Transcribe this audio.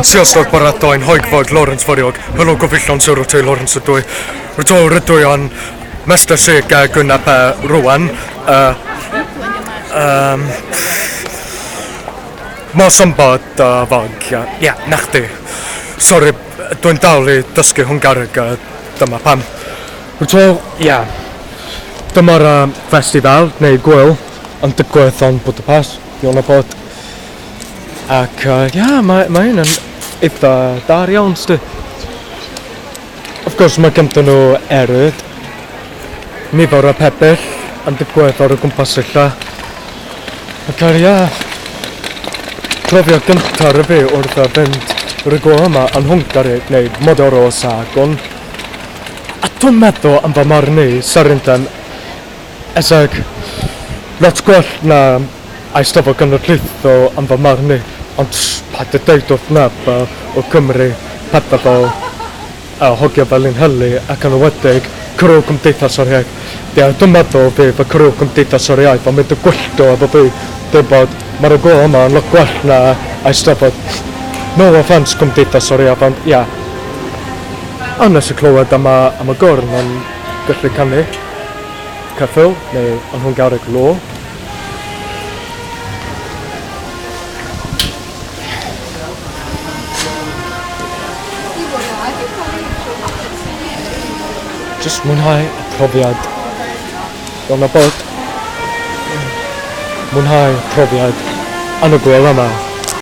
Siostog baratoin hoigvod Lawrence Foriog, helo gofillon surutui Lawrence dwy. Rydwy on mester seega gynnapa rwan. Ma sambad fag, ja, nachdi. Sorry, dwi'n dal I dysgu Hwngaric dyma pam. Rydwy, ja. Dyma'r festival, neu gwyl, yn digwydd o'n Budapest, Iona bod. Ac ia, mae hyn yn eitha dar iawn, sti. Of course, mae gynta nhw erydd. Nifer o pebyll yn digwydd o'r gwmpas illa. Ac ia, profiad gyntaf ar y fi wrth fynd o'r gwyl yma yn Hwngari, neu Modoro Sagon. A dwi'n meddwl am fy marn I, Sarindem, eseg lot gwell na Eisteddfod Genedlaethol am fy marn I. Ond paid y deud wrth neb o Cymru pethau fel hogio fel un hylu ac yn ywedig cyrw Cymdeithas o'r Iaith. Ia, dwi'n meddwl fi fy cyrw Cymdeithas o'r Iaith ond mynd y gwyllto efo fi dwi'n bod mae'r gwyl yma yn lot gwell na Eisteddfod. No offence Cymdeithas o'r Iaith ond ia. A nes I clywed am y gorn yn gallu canu ceffyl neu yn Hwngaric law. Just mwynhau y profiad o'n y bod. Mwynhau profiad yn y gwyl yma.